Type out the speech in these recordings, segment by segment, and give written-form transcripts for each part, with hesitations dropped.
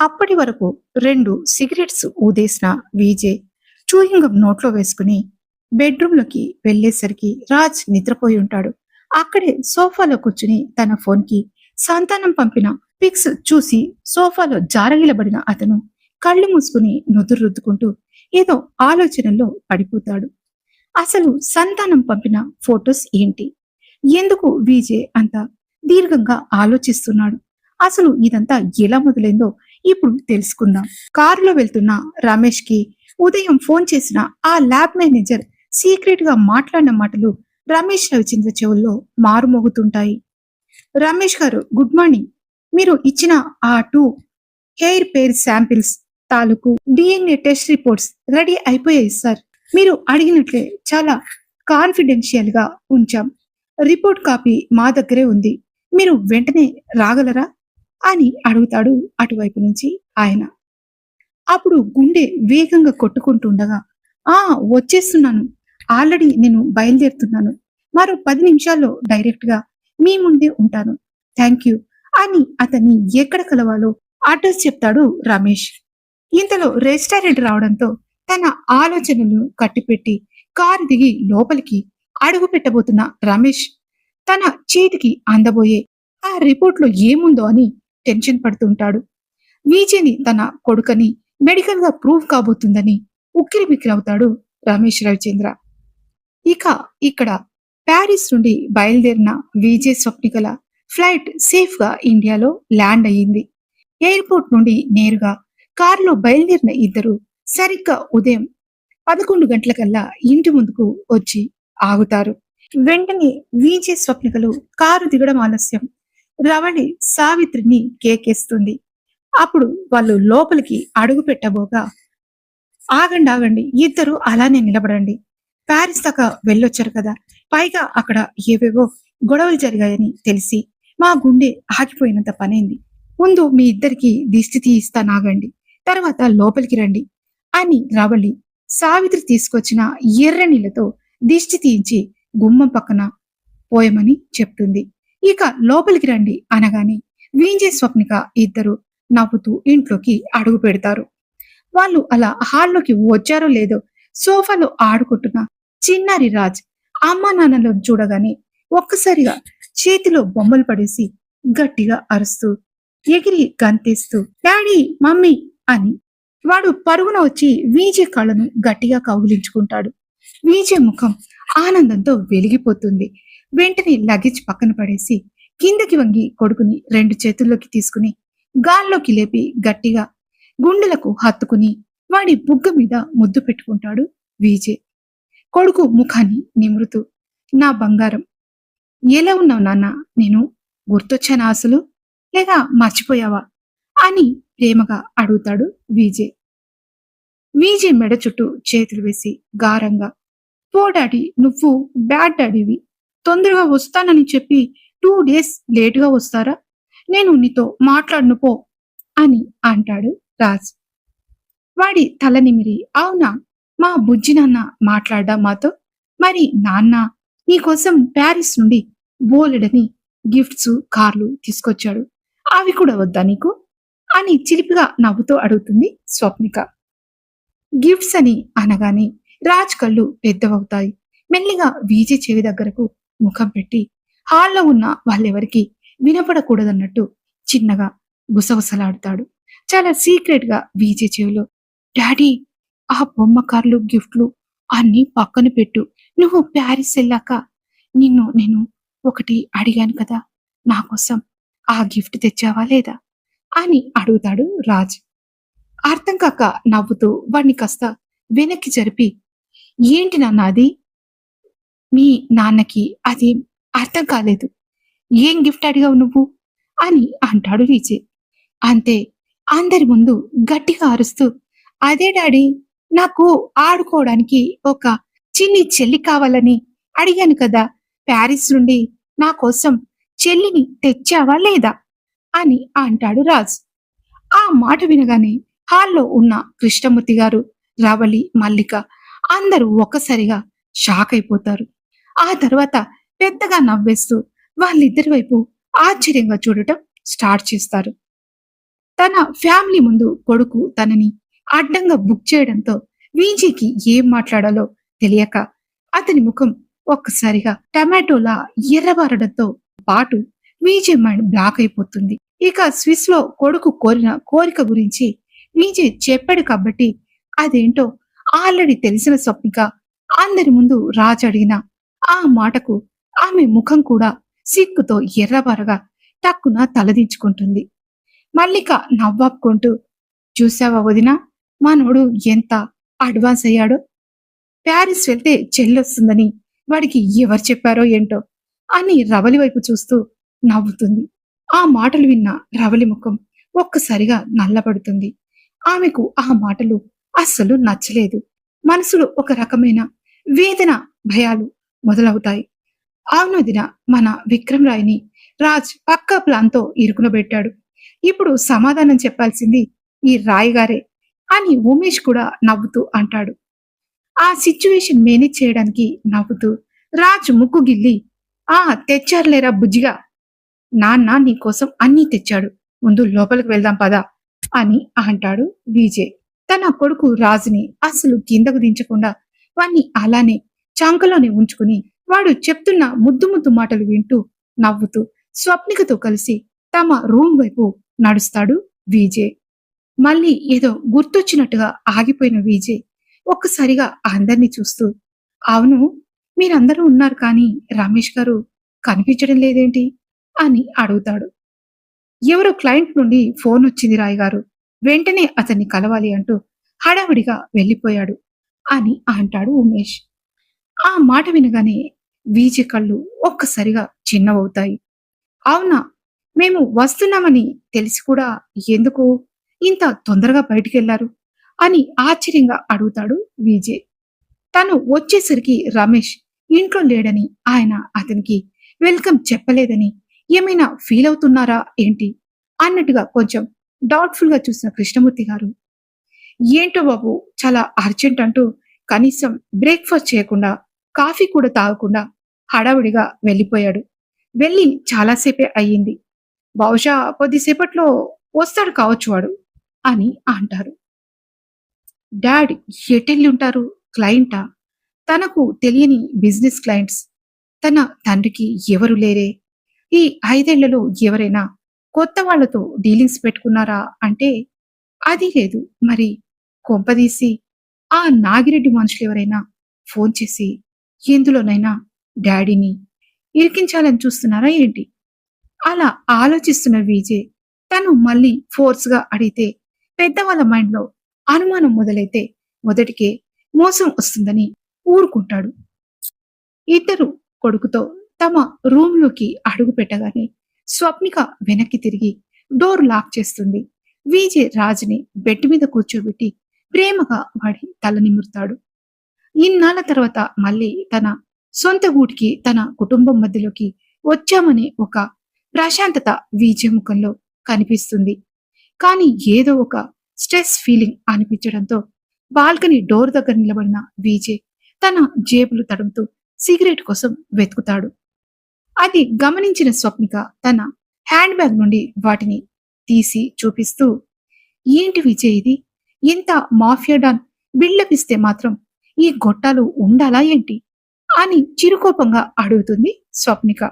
అప్పటి వరకు 2 సిగరెట్స్ ఊదేసిన విజయ్ చూయింగం నోట్లో వేసుకుని బెడ్రూమ్‌లోకి వెళ్ళేసరికి రాజ్ నిద్రపోయి ఉంటాడు. అక్కడే సోఫాలో కూర్చుని తన ఫోన్‌కి సంతానం పంపిన పిక్స్ చూసి సోఫాలో జారగిలబడిన అతను కళ్ళు మూసుకుని నుదురు రుద్దుకుంటూ ఏదో ఆలోచనల్లో పడిపోతాడు. అసలు సంతానం పంపిన ఫోటోస్ ఏంటి? ఎందుకు విజయ్ అంత దీర్ఘంగా ఆలోచిస్తున్నాడు? అసలు ఇదంతా ఎలా మొదలైందో ఇప్పుడు తెలుసుకుందాం. కారులో వెళ్తున్న రమేష్ కి ఉదయం ఫోన్ చేసిన ఆ ల్యాబ్ మేనేజర్ సీక్రెట్ గా మాట్లాడిన మాటలు రమేష్ రవిచంద్ర చెవుల్లో మారుమోగుతుంటాయి. రమేష్ గారు, గుడ్ మార్నింగ్. మీరు ఇచ్చిన ఆ 2 హెయిర్ పేర్ శాంపిల్స్ తాలూకు డిఎన్ఏ టెస్ట్ రిపోర్ట్స్ రెడీ అయిపోయాయి సార్. మీరు అడిగినట్లే చాలా కాన్ఫిడెన్షియల్ గా ఉంచాం. రిపోర్ట్ కాపీ మా దగ్గరే ఉంది. మీరు వెంటనే రాగలరా అని అడుగుతాడు అటువైపు నుంచి ఆయన. అప్పుడు గుండె వేగంగా కొట్టుకుంటుండగా, ఆ వచ్చేస్తున్నాను. ఆల్రెడీ నేను బయలుదేరుతున్నాను. మరో 10 నిమిషాల్లో డైరెక్ట్ గా మీ ముందే ఉంటాను. థ్యాంక్ యూ అని అతన్ని ఎక్కడ కలవాలో అడ్రస్ చెప్తాడు రమేష్. ఇంతలో రెస్టారెంట్ రావడంతో తన ఆలోచనలను కట్టిపెట్టి కారు దిగి లోపలికి అడుగు పెట్టబోతున్న రమేష్ తన చేతికి అందబోయే ఆ రిపోర్ట్ లో ఏముందో అని టెన్షన్ పడుతుంటాడు. విజయ్ని తన కొడుకని మెడికల్ గా ప్రూవ్ కాబోతుందని ఉక్కిరి బిక్కిరవుతాడు రమేష్ రవిచంద్ర. ఇక ఇక్కడ ప్యారిస్ నుండి బయలుదేరిన విజయ్ స్వప్నికల ఫ్లైట్ సేఫ్ గా ఇండియాలో ల్యాండ్ అయ్యింది. ఎయిర్పోర్ట్ నుండి నేరుగా కారులో బయలుదేరిన ఇద్దరు సరిగ్గా ఉదయం 11 గంటలకల్లా ఇంటి ముందుకు వచ్చి ఆగుతారు. వెంటనే విజయ్ స్వప్నికలు కారు దిగడం ఆలస్యం రవళి సావిత్రిని కేకేస్తుంది. అప్పుడు వాళ్ళు లోపలికి అడుగు పెట్టబోగా, ఆగండి ఆగండి, ఇద్దరు అలానే నిలబడండి. ప్యారిస్ దాకా వెళ్ళొచ్చారు కదా, పైగా అక్కడ ఏవేవో గొడవలు జరిగాయని తెలిసి మా గుండె ఆగిపోయినంత పనైంది. ముందు మీ ఇద్దరికి దిష్టి తీయిస్తానాగండి, తర్వాత లోపలికి రండి అని రవళి సావిత్రి తీసుకొచ్చిన ఎర్ర నీళ్లతో దిష్టి తీయించి గుమ్మం పక్కన పోయమని చెప్తుంది. ఇక లోపలికి రండి అనగానే విజయ్ స్వప్నిక ఇద్దరు నవ్వుతూ ఇంట్లోకి అడుగు పెడతారు. వాళ్ళు అలా హాల్లోకి వచ్చారో లేదో సోఫాలో ఆడుకుంటున్న చిన్నారి రాజ్ అమ్మా నాన్నలను చూడగానే ఒక్కసారిగా చేతిలో బొమ్మలు పడేసి గట్టిగా అరుస్తూ ఎగిరి గంతేస్తూ డాడీ మమ్మీ అని వాడు పరుగున వచ్చి విజయ్ కళ్ళను గట్టిగా కౌగిలించుకుంటాడు. విజయ్ ముఖం ఆనందంతో వెలిగిపోతుంది. వెంటనే లగేజ్ పక్కన పడేసి కిందకి వంగి కొడుకుని 2 చేతుల్లోకి తీసుకుని గాల్లోకి లేపి గట్టిగా గుండెలకు హత్తుకుని వాడి బుగ్గ మీద ముద్దు పెట్టుకుంటాడు విజయ్. కొడుకు ముఖాన్ని నిమురుతూ, నా బంగారం, ఎలా ఉన్నావు నాన్న? నేను గుర్తొచ్చానా అసలు, లేదా మర్చిపోయావా అని ప్రేమగా అడుగుతాడు విజయ్. విజయ్ మెడ చుట్టూ చేతులు వేసి గారంగా, పో డాడీ, నువ్వు బ్యాడ్ డాడీవి. తొందరగా వస్తానని చెప్పి 2 డేస్ లేటుగా వస్తారా? నేను నీతో మాట్లాడను పో అని అంటాడు రాజ్. వాడి తల నిమిరి, అవునా, మా బుజ్జి నాన్న మాట్లాడ్డా మాతో? మరి నాన్న నీకోసం ప్యారిస్ నుండి బోలెడని గిఫ్ట్స్ కార్లు తీసుకొచ్చాడు, అవి కూడా వద్దా నీకు అని చిలిపిగా నవ్వుతూ అడుగుతుంది స్వప్నిక. గిఫ్ట్స్ అని అనగానే రాజ్ కళ్ళు పెద్దవవుతాయి. మెల్లిగా విజయ్ చెవి దగ్గరకు ముఖం పెట్టి హాల్లో ఉన్న వాళ్ళెవరికి వినపడకూడదన్నట్టు చిన్నగా గుసగుసలాడుతాడు. చాలా సీక్రెట్ గా విజయ్ చెవిలో, డాడీ, ఆ బొమ్మ కార్లు గిఫ్ట్లు అన్ని పక్కన పెట్టు. నువ్వు ప్యారిస్ వెళ్ళాక నేను ఒకటి అడిగాను కదా, నా కోసం ఆ గిఫ్ట్ తెచ్చావా లేదా అని అడుగుతాడు రాజ్. అర్థం కాక నవ్వుతూ వాడిని కాస్త వెనక్కి జరిపి, ఏంటి నాన్న అది? మీ నాన్నకి అది అర్థం కాలేదు. ఏం గిఫ్ట్ అడిగావు నువ్వు అని అంటాడు విజయ్. అంతే, అందరి ముందు గట్టిగా అరుస్తూ, అదే డాడీ, నాకు ఆడుకోవడానికి ఒక చిన్ని చెల్లి కావాలని అడిగాను కదా, ప్యారిస్ నుండి నా కోసం చెల్లిని తెచ్చావా లేదా అని అంటాడు రాజ్. ఆ మాట వినగానే హాల్లో ఉన్న కృష్ణమూర్తి గారు, రవళి, మల్లిక అందరూ ఒక్కసారిగా షాక్ అయిపోతారు. ఆ తర్వాత పెద్దగా నవ్వేస్తూ వాళ్ళిద్దరి వైపు ఆశ్చర్యంగా చూడటం స్టార్ట్ చేస్తారు. తన ఫ్యామిలీ ముందు కొడుకు తనని అడ్డంగా బుక్ చేయడంతో వీజీకి ఏం మాట్లాడాలో తెలియక అతని ముఖం ఒక్కసారిగా టమాటోలా ఎర్రబారడంతో పాటు విజయ్ మైండ్ బ్లాక్ అయిపోతుంది. ఇక స్విస్ లో కొడుకు కోరిన కోరిక గురించి విజయ్ చెప్పాడు కాబట్టి అదేంటో ఆల్రెడీ తెలిసిన స్వప్నిక అందరి ముందు రాజు అడిగిన ఆ మాటకు ఆమె ముఖం కూడా సిగ్గుతో ఎర్రబారగా టక్కున తలదించుకుంటుంది. మల్లిక నవ్వాపుకుంటూ, చూసావా వదినా, మనోడు ఎంత అడ్వాన్స్ అయ్యాడో. ప్యారిస్ వెళ్తే చెల్లొస్తుందని వాడికి ఎవరు చెప్పారో ఏంటో అని రవలి వైపు చూస్తూ నవ్వుతుంది. ఆ మాటలు విన్న రవలి ముఖం ఒక్కసారిగా నల్లబడుతుంది. ఆమెకు ఆ మాటలు అస్సలు నచ్చలేదు. మనసులో ఒక రకమైన వేదన, భయాలు మొదలవుతాయి. అవునదిన, మన విక్రమ్ రాయ్ని రాజ్ పక్కా ప్లాన్తో ఇరుకునబెట్టాడు. ఇప్పుడు సమాధానం చెప్పాల్సింది ఈ రాయ్ గారే అని ఉమేష్ కూడా నవ్వుతూ అంటాడు. ఆ సిచ్యువేషన్ మేనేజ్ చేయడానికి నవ్వుతూ రాజ్ ముక్కు గిల్లి, ఆ తెచ్చారులేరా బుజ్జిగా, నాన్న నీకోసం అన్నీ తెచ్చాడు, ముందు లోపలికి వెళ్దాం పదా అని అంటాడు విజయ్. తన కొడుకు రాజుని అసలు కిందకు దించకుండా వాణ్ణి అలానే చాంకలోనే ఉంచుకుని వాడు చెప్తున్న ముద్దు ముద్దు మాటలు వింటూ నవ్వుతూ స్వప్నికతో కలిసి తమ రూమ్ వైపు నడుస్తాడు విజయ్. మళ్ళీ ఏదో గుర్తొచ్చినట్టుగా ఆగిపోయిన విజయ్ ఒక్కసారిగా అందరినీ చూస్తూ, అవును, మీరందరూ ఉన్నారు కానీ రమేష్ గారు కనిపించడం లేదేంటి అని అడుగుతాడు. ఎవరో క్లయింట్ నుండి ఫోన్ వచ్చింది రాయ్ గారు, వెంటనే అతన్ని కలవాలి అంటూ హడావిడిగా వెళ్ళిపోయాడు అని అంటాడు ఉమేష్. ఆ మాట వినగానే విజయ్ కళ్ళు ఒక్కసారిగా చిన్నవవుతాయి. అవునా, మేము వస్తున్నామని తెలిసి కూడా ఎందుకు ఇంత తొందరగా బయటికెళ్లారు అని ఆశ్చర్యంగా అడుగుతాడు విజయ్. తను వచ్చేసరికి రమేష్ ఇంట్లో లేడని, ఆయన అతనికి వెల్కమ్ చెప్పలేదని ఏమైనా ఫీల్ అవుతున్నారా ఏంటి అన్నట్టుగా కొంచెం డౌట్ఫుల్ గా చూసిన కృష్ణమూర్తి గారు, ఏంటో బాబు చాలా అర్జెంట్ అంటూ కనీసం బ్రేక్ఫాస్ట్ చేయకుండా కాఫీ కూడా తాగకుండా హడావుడిగా వెళ్ళిపోయాడు. వెళ్ళి చాలాసేపే అయ్యింది, బహుశా కొద్దిసేపట్లో వస్తాడు కావచ్చు వాడు అని అంటారు. డాడ్ ఎటెళ్ళి ఉంటారు? క్లయింటా? తనకు తెలియని బిజినెస్ క్లయింట్స్ తన తండ్రికి ఎవరు లేరే. ఈ 5 ఏళ్లలో ఎవరైనా కొత్త వాళ్లతో డీలింగ్స్ పెట్టుకున్నారా అంటే అది లేదు. మరి కొంపదీసి ఆ నాగిరెడ్డి మనుషులు ఎవరైనా ఫోన్ చేసి ఎందులోనైనా డాడీని ఇరికించాలని చూస్తున్నారా ఏంటి? అలా ఆలోచిస్తున్న విజయ్ తను మళ్ళీ ఫోర్స్ గా అడిగితే పెద్దవాళ్ళ మైండ్ లో అనుమానం మొదలైతే మొదటికే మోసం వస్తుందని ఊరుకుంటాడు. ఇద్దరు కొడుకుతో తమ రూమ్ లోకి అడుగు పెట్టగానే స్వప్నిక వెనక్కి తిరిగి డోర్ లాక్ చేస్తుంది. విజయ్ రాజుని బెడ్ మీద కూర్చోబెట్టి ప్రేమగా వాడి తల నిమురుతాడు. ఇన్నాళ్ళ తర్వాత మళ్ళీ తన సొంత గూటికి, తన కుటుంబం మధ్యలోకి వచ్చామనే ఒక ప్రశాంతత విజయ్ ముఖంలో కనిపిస్తుంది. కానీ ఏదో ఒక స్ట్రెస్ ఫీలింగ్ అనిపించడంతో బాల్కనీ డోర్ దగ్గర నిలబడిన విజయ్ తన జేబులు తడుముతూ సిగరెట్ కోసం వెతుకుతాడు. అది గమనించిన స్వప్నిక తన హ్యాండ్ బ్యాగ్ నుండి వాటిని తీసి చూపిస్తూ, ఏంటి విజయ్ ఇది, ఇంత మాఫియా డాన్ బిల్డప్ ఇస్తే మాత్రం ఈ గొట్టాలు ఉండాలా ఏంటి అని చిరుకోపంగా అడుగుతుంది స్వప్నిక.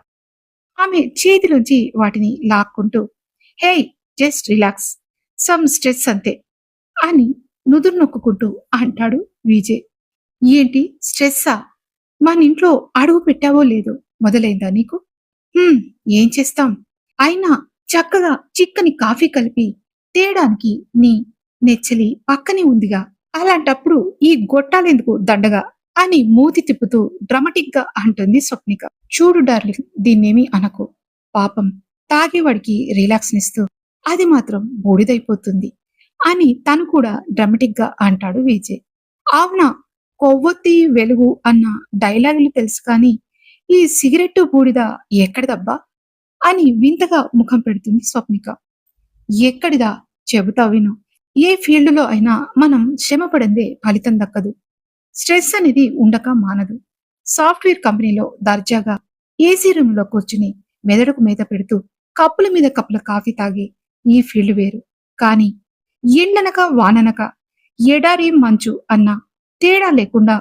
ఆమె చేతిలోంచి వాటిని లాక్కుంటూ, hey just relax, some stress అంతే అని నుదురు నొక్కుంటూ అంటాడు విజయ్. ఏంటి స్ట్రెస్సా? మన ఇంట్లో అడుగు పెట్టావో లేదో మొదలైందా నీకు? ఏం చేస్తాం, అయినా చక్కగా చిక్కని కాఫీ కలిపి తేయడానికి నీ నెచ్చలి పక్కనే ఉందిగా, అలాంటప్పుడు ఈ గొట్టాలెందుకు దండగా అని మూతి తిప్పుతూ డ్రమటిక్ గా అంటుంది స్వప్నిక. చూడు డార్లింగ్, దీన్నేమీ అనకు, పాపం తాగేవాడికి రిలాక్స్ నిస్తూ అది మాత్రం బూడిదైపోతుంది అని తను కూడా డ్రమటిక్ గా అంటాడు విజయ్. అవునా, కొవ్వొత్తి వెలుగు అన్న డైలాగులు తెలుసు కానీ ఈ సిగరెట్టు బూడిద ఎక్కడిదబ్బా అని వింతగా ముఖం పెడుతుంది స్వప్నిక. ఎక్కడిదా చెబుతా విను. ఏ ఫీల్డ్లో అయినా మనం శ్రమ పడిందే ఫలితం దక్కదు. స్ట్రెస్ అనేది ఉండక మానదు. సాఫ్ట్వేర్ కంపెనీలో దర్జాగా ఏసీ రూమ్ లో కూర్చుని మెదడుకు మీద పెడుతూ కప్పుల మీద కప్పుల కాఫీ తాగి ఈ ఫీల్డ్ వేరు, కాని ఎండనక వాననక ఎడారి మంచు అన్న తేడా లేకుండా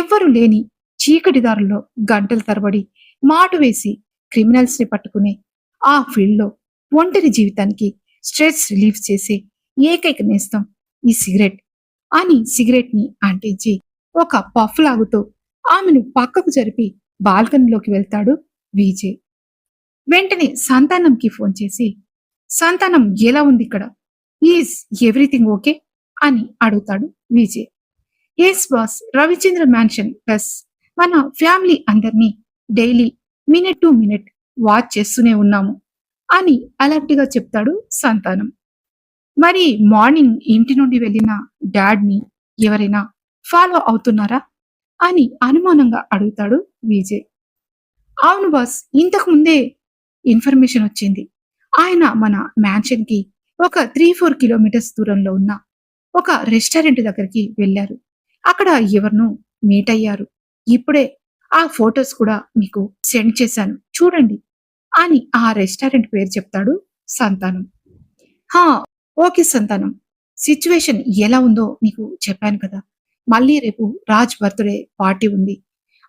ఎవ్వరు లేని చీకటి దారుల్లో గంటల తరబడి మాటు వేసి క్రిమినల్స్ ని పట్టుకునే ఆ ఫీల్డ్ లో ఒంటరి జీవితానికి స్ట్రెస్ రిలీఫ్ చేసే ఏకైక నేస్తం ఈ సిగరెట్ అని సిగరెట్ ని అంటించి ఒక పఫ్ లాగుతూ ఆమెను పక్కకు జరిపి బాల్కనీలోకి వెళ్తాడు విజయ్. వెంటనే సంతానంకి ఫోన్ చేసి, సంతానం ఎలా ఉంది ఇక్కడ, ఈజ్ ఎవ్రీథింగ్ ఓకే అని అడుగుతాడు Vijay. Yes boss, Ravichandra mansion plus మన ఫ్యామిలీ అందరినీ daily minute to minute watch చేస్తూనే ఉన్నాము అని అలర్ట్ గా చెప్తాడు సంతానం. మరి మార్నింగ్ ఇంటి నుండి వెళ్ళిన డాడ్ ని ఎవరైనా ఫాలో అవుతున్నారా అని అనుమానంగా అడుగుతాడు విజయ్. అవును బాస్, ఇంతకు ముందే ఇన్ఫర్మేషన్ వచ్చింది. ఆయన మన మ్యాన్షన్ కి ఒక 3-4 కిలోమీటర్స్ దూరంలో ఉన్న ఒక రెస్టారెంట్ దగ్గరికి వెళ్ళారు. అక్కడ ఎవరినో మీట్ అయ్యారు. ఇప్పుడే ఆ ఫొటోస్ కూడా మీకు సెండ్ చేశాను చూడండి అని ఆ రెస్టారెంట్ పేరు చెప్తాడు సంతానం. హా, ఓకే సంతానం, సిచ్యువేషన్ ఎలా ఉందో నీకు చెప్పాను కదా. మళ్ళీ రేపు రాజ్ బర్త్డే పార్టీ ఉంది.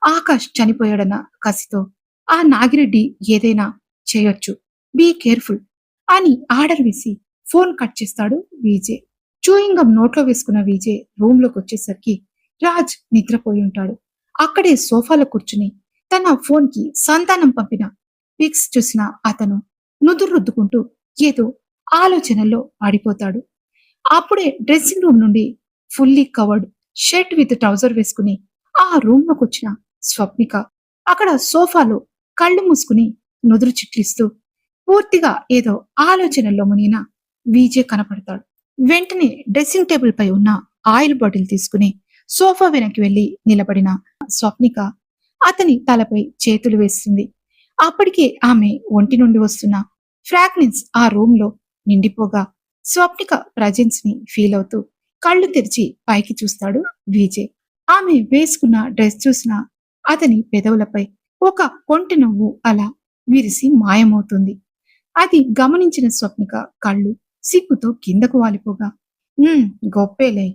ఆకాష్ చనిపోయాడన్న కసితో ఆ నాగిరెడ్డి ఏదైనా చేయొచ్చు, బీ కేర్ఫుల్ అని ఆర్డర్ వేసి ఫోన్ కట్ చేస్తాడు విజయ్. చూయింగ్ గమ్ నోట్లో వేసుకున్న విజయ్ రూమ్ లోకి వచ్చేసరికి రాజ్ నిద్రపోయి ఉంటాడు. అక్కడే సోఫాలో కూర్చుని తన ఫోన్ కి సంతానం పంపిన పిక్స్ చూసిన అతను నుదురు రుద్దుకుంటూ ఏదో ఆలోచనల్లో పడిపోతాడు. అప్పుడే డ్రెస్సింగ్ రూమ్ నుండి fully covered shirt with trouser వేసుకుని ఆ రూమ్ లోకి వచ్చిన స్వప్నిక అక్కడ సోఫాలో కళ్ళు మూసుకుని నుదురు చిట్లిస్తూ పూర్తిగా ఏదో ఆలోచనల్లో మునిగిన విజయ్ కనపడతాడు. వెంటనే డ్రెస్సింగ్ టేబుల్ పై ఉన్న ఆయిల్ బాటిల్ తీసుకుని సోఫా వెనక్కి వెళ్లి నిలబడిన స్వప్నిక అతని తలపై చేతులు వేస్తుంది. అప్పటికే ఆమె ఒంటి నుండి వస్తున్న ఫ్రాగ్రెన్స్ ఆ రూమ్ లో నిండిపోగా స్వప్నిక ప్రజెన్స్ ని ఫీల్ అవుతూ కళ్ళు తెరిచి పైకి చూస్తాడు విజయ్. ఆమె వేసుకున్న డ్రెస్ చూసిన అతని పెదవులపై ఒక కొంటె నవ్వు అలా విరిసి మాయమవుతుంది. అది గమనించిన స్వప్నిక కళ్ళు సిగ్గుతో కిందకు వాలిపోగా, గొప్పేలే,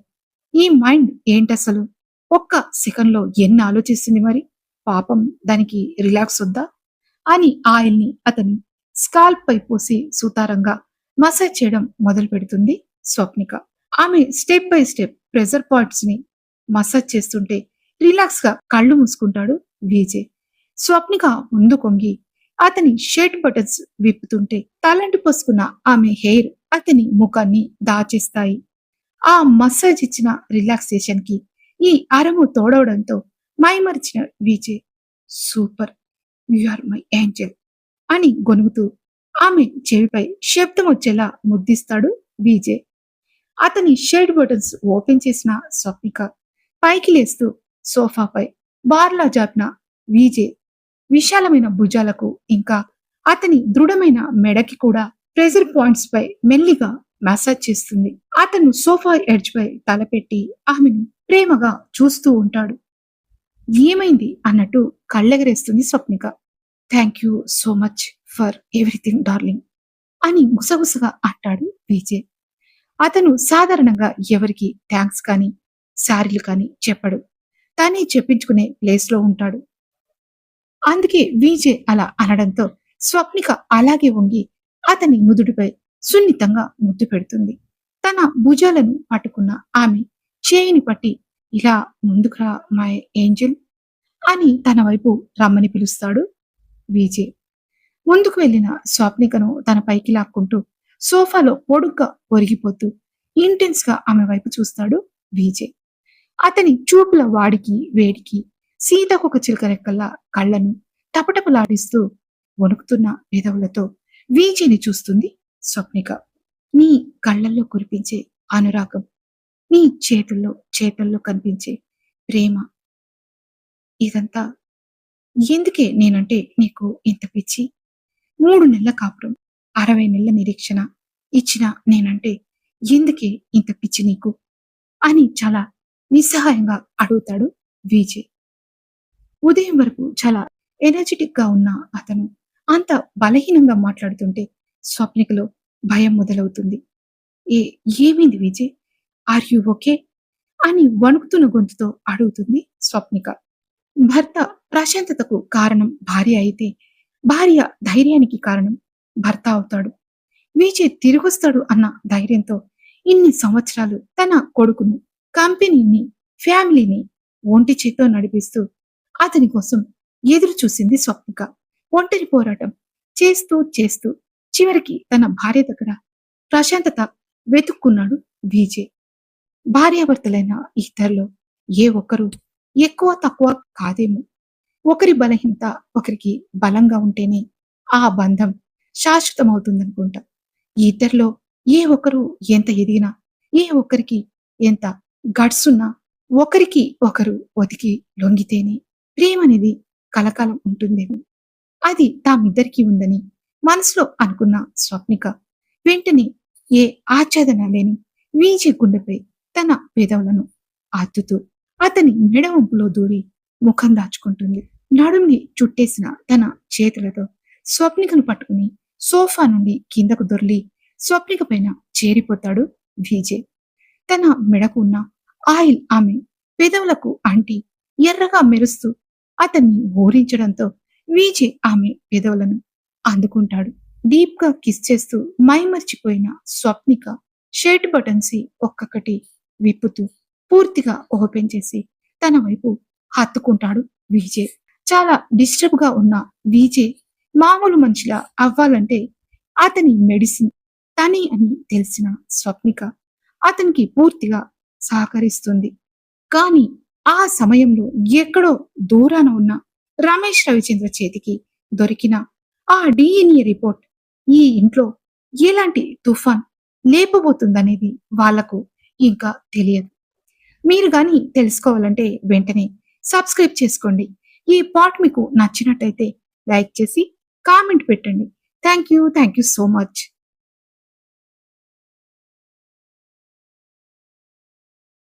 ఈ మైండ్ ఏంటసలు, ఒక్క సెకండ్ లో ఎన్ని ఆలోచిస్తుంది మరి, పాపం దానికి రిలాక్స్ వద్దా అని ఆయిల్ ని అతని స్కాల్ప్ పై పోసి సుతారంగా మసాజ్ చేయడం మొదలు పెడుతుంది స్వప్నిక. ఆమె step by step pressure points ని మసాజ్ చేస్తుంటే రిలాక్స్ గా కళ్ళు మూసుకుంటాడు విజయ్. స్వప్నిక ముందు కొంగి అతని షర్ట్ బటన్స్ విప్పుతుంటే తలంటి పోసుకున్న ఆమె హెయిర్ అతని ముఖాన్ని దాచేస్తాయి. ఆ మసాజ్ ఇచ్చిన రిలాక్సేషన్ కి ఈ అరము తోడవడంతో మైమరిచిన Vijay, super, you are my angel అని గొనుగుతూ ఆమె చెవిపై శబ్దం వచ్చేలా ముద్దిస్తాడు విజయ్. అతని షర్ట్ బటన్స్ ఓపెన్ చేసిన స్వప్నిక పైకి లేస్తూ సోఫాపై బార్లా జాపిన విజయ్ విశాలమైన భుజాలకు ఇంకా అతని దృఢమైన మెడకి కూడా ప్రెజర్ పాయింట్స్ పై మెల్లిగా మసాజ్ చేస్తుంది. అతను సోఫా ఎడ్జ్ పై తలపెట్టి ఆమెను ప్రేమగా చూస్తూ ఉంటాడు. ఏమైంది అన్నట్టు కళ్ళెగరేస్తుంది Swapnika. Thank you so much for everything darling అని గుసగుసగా అంటాడు విజయ్. అతను సాధారణంగా ఎవరికి థ్యాంక్స్ కానీ సారీలు కానీ చెప్పడు. తానే చెప్పించుకునే ప్లేస్ లో ఉంటాడు. అందుకే విజయ్ అలా అనడంతో స్వప్నిక అలాగే వంగి అతని ముదుడిపై సున్నితంగా ముద్దు పెడుతుంది. తన భుజాలను పట్టుకున్న ఆమె చేయిని పట్టి ఇలా ముందుగా మై ఏంజెల్ అని తన వైపు రమ్మని పిలుస్తాడు విజయ్. ముందుకు వెళ్లిన స్వప్నికను తన పైకి లాక్కుంటూ సోఫాలో పొడుగ్గా ఒరిగిపోతూ ఇంటెన్స్ గా ఆమె వైపు చూస్తాడు విజయ్. అతని చూపుల వాడికి వేడికి సీతకొక చిలుక రెక్కల్లా కళ్ళను టపటపలాడిస్తూ వణుకుతున్న పెదవులతో విజయ్ని చూస్తుంది స్వప్నిక. నీ కళ్ళల్లో కురిపించే అనురాగం, నీ చేతల్లో కనిపించే ప్రేమ, ఇదంతా ఎందుకే నేనంటే నీకు ఇంత పిచ్చి? 3 నెలల కాపురం, 60 నెలల నిరీక్షణ ఇచ్చిన నేనంటే ఎందుకే ఇంత పిచ్చి నీకు అని చాలా నిస్సహాయంగా అడుగుతాడు విజయ్. ఉదయం వరకు చాలా ఎనర్జెటిక్ గా ఉన్న అతను అంత బలహీనంగా మాట్లాడుతుంటే స్వప్నికలో భయం మొదలవుతుంది. ఏ ఏమైంది విజయ్? Are you okay? అని వణుకుతున్న గొంతుతో అడుగుతుంది స్వప్నిక. భర్త ప్రశాంతతకు కారణం భార్య అయితే, భార్య ధైర్యానికి కారణం భర్త అవుతాడు. విజయ్ తిరిగొస్తాడు అన్న ధైర్యంతో ఇన్ని సంవత్సరాలు తన కొడుకును, కంపెనీని, ఫ్యామిలీని ఒంటి చేత్తో నడిపిస్తూ అతని కోసం ఎదురు చూసింది స్వప్నిక. ఒంటరి పోరాటం చేస్తూ చేస్తూ చివరికి తన భార్య దగ్గర ప్రశాంతత వెతుక్కున్నాడు విజయ్. భార్యాభర్తలైన ఇద్దరిలో ఏ ఒక్కరు ఎక్కువ తక్కువ కాదేమో. ఒకరి బలహీనత ఒకరికి బలంగా ఉంటేనే ఆ బంధం శాశ్వతమవుతుందనుకుంటా. ఈ ఇద్దరిలో ఏ ఒక్కరు ఎంత ఎదిగినా, ఏ ఒక్కరికి ఎంత గట్స్ ఉన్నా, ఒకరికి ఒకరు ఒదిగి లొంగితేనే ప్రేమ అనేది కలకాలం ఉంటుందేమో. అది తామిద్దరికీ ఉందని మనసులో అనుకున్న స్వప్నిక వెంటనే ఏ ఆచ్ఛాదన లేని వీజీ గుండెపై తన పెదవులను అద్దుతూ అతని మెడ వంపులో దూరి ముఖం దాచుకుంటుంది. నడుంని చుట్టేసిన తన చేతులతో స్వప్నికను పట్టుకుని సోఫా నుండి కిందకు దొర్లి స్వప్నిక పైన చేరిపోతాడు విజయ్. తన మెడకు ఉన్న ఆయిల్ ఆమె పెదవులకు అంటి ఎర్రగా మెరుస్తూ అతన్ని ఊరించడంతో విజయ్ ఆమె పెదవులను అందుకుంటాడు. డీప్ గా కిస్ చేస్తూ మైమర్చిపోయిన స్వప్నిక షర్ట్ బటన్స్ ఒక్కొక్కటి విప్పుతూ పూర్తిగా ఓపెన్ చేసి తన వైపు హత్తుకుంటాడు విజయ్. చాలా డిస్టర్బ్ గా ఉన్న విజయ్ మామూలు మనిషిలా అవ్వాలంటే అతని మెడిసిన్ తనే అని తెలిసిన స్వప్నిక అతనికి పూర్తిగా సహకరిస్తుంది. కానీ ఆ సమయంలో ఎక్కడో దూరాన ఉన్న రమేష్ రవిచంద్ర చేతికి దొరికిన ఆ డిఎన్ఏ రిపోర్ట్ ఈ ఇంట్లో ఎలాంటి తుఫాన్ లేపబోతుందనేది వాళ్లకు ఇంకా తెలియదు. మీరు గాని తెలుసుకోవాలంటే వెంటనే సబ్స్క్రైబ్ చేసుకోండి. ఈ పార్ట్ మీకు నచ్చినట్టయితే లైక్ చేసి కామెంట్ పెట్టండి. Thank you so much.